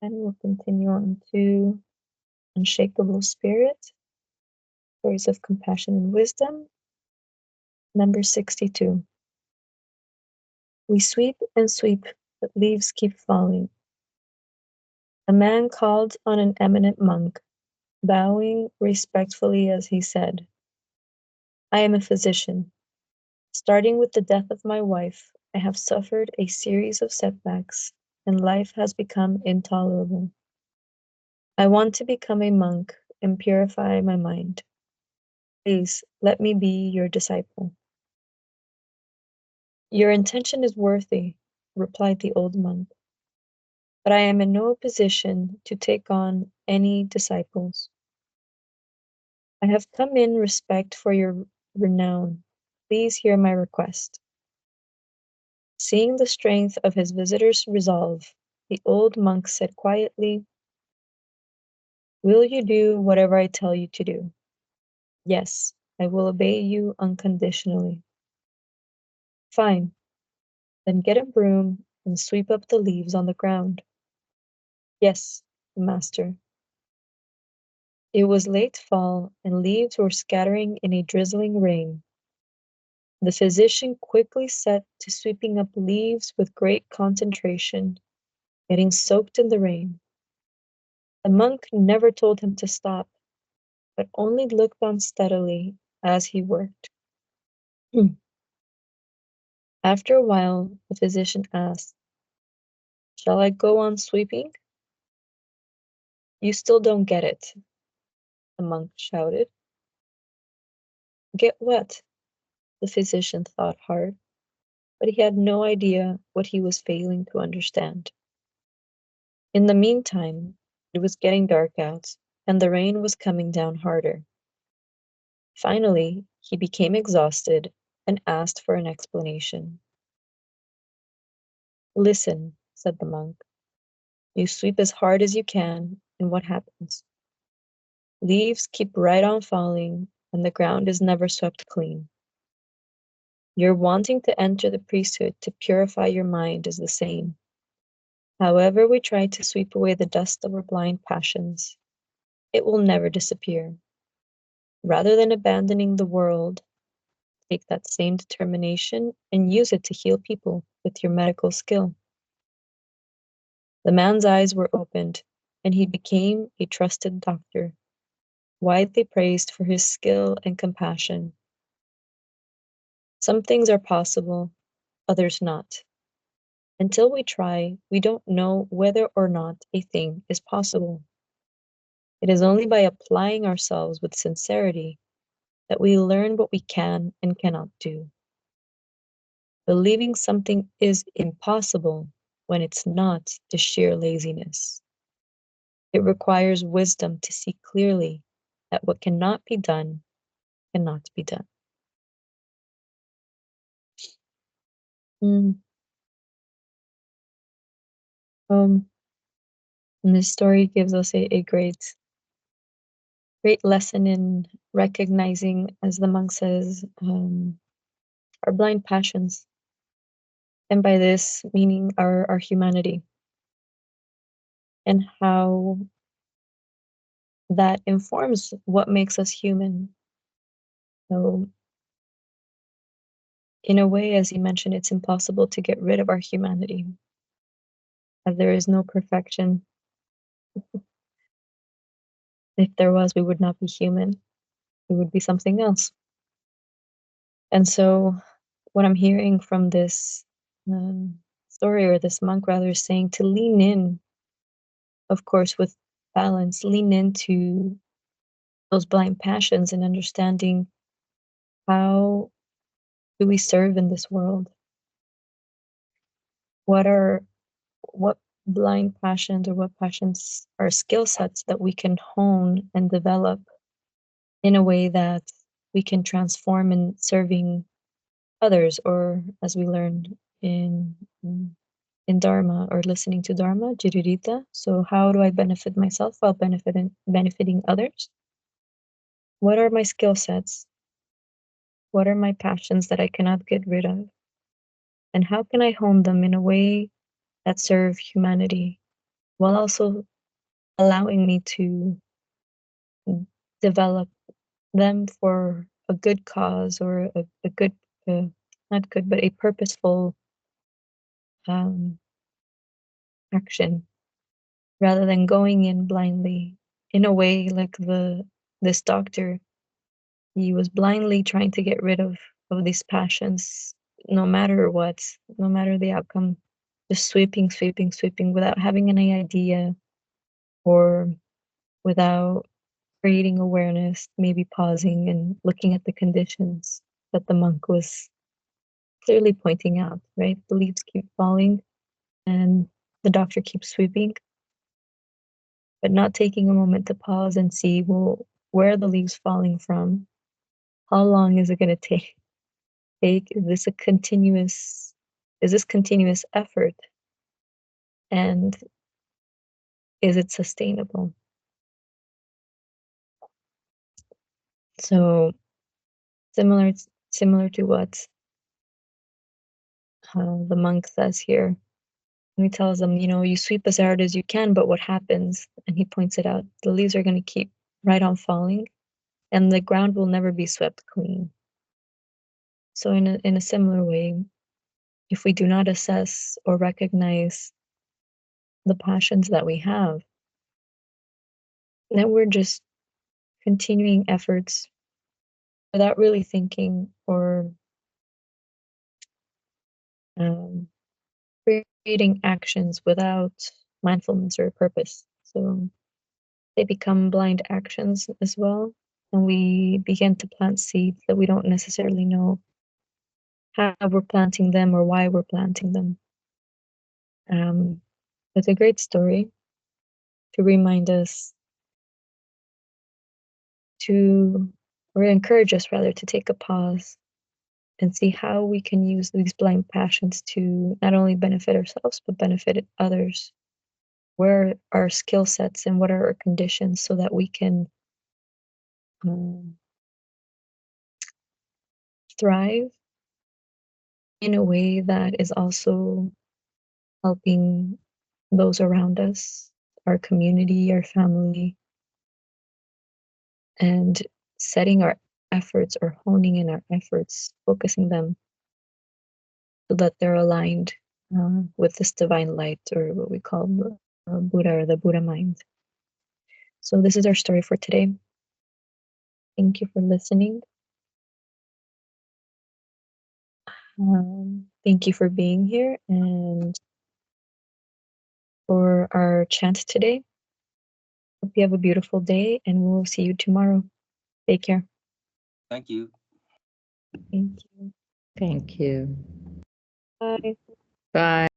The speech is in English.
And we'll continue on to Unshakable Spirit, Stories of Compassion and Wisdom, number 62. We sweep and sweep, but leaves keep falling. A man called on an eminent monk, bowing respectfully as he said, I am a physician. Starting with the death of my wife, I have suffered a series of setbacks, and life has become intolerable. I want to become a monk and purify my mind. Please let me be your disciple. Your intention is worthy, replied the old monk, but I am in no position to take on any disciples. I have come in respect for your renown. Please hear my request. Seeing the strength of his visitor's resolve, the old monk said quietly, Will you do whatever I tell you to do? Yes, I will obey you unconditionally. Fine, then get a broom and sweep up the leaves on the ground. Yes, master. It was late fall, and leaves were scattering in a drizzling rain. The physician quickly set to sweeping up leaves with great concentration, getting soaked in the rain. The monk never told him to stop, but only looked on steadily as he worked. After a while, the physician asked, Shall I go on sweeping? You still don't get it, the monk shouted. Get what? The physician thought hard, but he had no idea what he was failing to understand. In the meantime, it was getting dark out, and the rain was coming down harder. Finally, he became exhausted and asked for an explanation. Listen, said the monk. You sweep as hard as you can, and what happens? Leaves keep right on falling, and the ground is never swept clean. Your wanting to enter the priesthood to purify your mind is the same. However we try to sweep away the dust of our blind passions, it will never disappear. Rather than abandoning the world, take that same determination and use it to heal people with your medical skill. The man's eyes were opened, and he became a trusted doctor, widely praised for his skill and compassion. Some things are possible, others not. Until we try, we don't know whether or not a thing is possible. It is only by applying ourselves with sincerity that we learn what we can and cannot do. Believing something is impossible when it's not is sheer laziness. It requires wisdom to see clearly that what cannot be done cannot be done. Mm. Um, and this story gives us a great lesson in recognizing, as the monk says, our blind passions. And by this, meaning our humanity, and how that informs what makes us human. So, in a way, as you mentioned, it's impossible to get rid of our humanity, as there is no perfection. If there was, we would not be human. We would be something else. And so, what I'm hearing from this story, or this monk rather, is saying to lean in, of course, with balance, lean into those blind passions and understanding how do we serve in this world? What blind passions, or what passions are skill sets that we can hone and develop in a way that we can transform in serving others, or as we learned in Dharma, or listening to Dharma, Jiririta. So how do I benefit myself while benefiting others? What are my skill sets? What are my passions that I cannot get rid of? And how can I hone them in a way that serve humanity? while also allowing me to develop them for a good cause or a good, not good, but a purposeful um, action rather than going in blindly. In a way, like this doctor, he was blindly trying to get rid of these passions, no matter what, no matter the outcome, just sweeping, sweeping, sweeping without having any idea or without creating awareness, maybe pausing and looking at the conditions that the monk was clearly pointing out, right? The leaves keep falling and the doctor keeps sweeping, but not taking a moment to pause and see, well, where are the leaves falling from? How long is it going to take? Is this a continuous, is this continuous effort? And is it sustainable? So similar, similar to what the monk says here. And he tells them, you sweep as hard as you can, but what happens? And he points it out. The leaves are going to keep right on falling, and the ground will never be swept clean. So in a similar way, if we do not assess or recognize the passions that we have, then we're just continuing efforts without really thinking or um, creating actions without mindfulness or purpose. So they become blind actions as well. And we begin to plant seeds that we don't necessarily know how we're planting them or why we're planting them. It's a great story to remind us to, or encourage us rather, to take a pause and see how we can use these blind passions to not only benefit ourselves, but benefit others. Where are our skill sets and what are our conditions so that we can um, thrive in a way that is also helping those around us, our community, our family, and setting our efforts or honing in our efforts, focusing them so that they're aligned with this divine light, or what we call Buddha, or the Buddha mind. So this is our story for today. Thank you for listening. Thank you for being here and for our chant today. Hope you have a beautiful day, and we'll see you tomorrow. Take care. Thank you. Thank you. Thank you. Bye. Bye.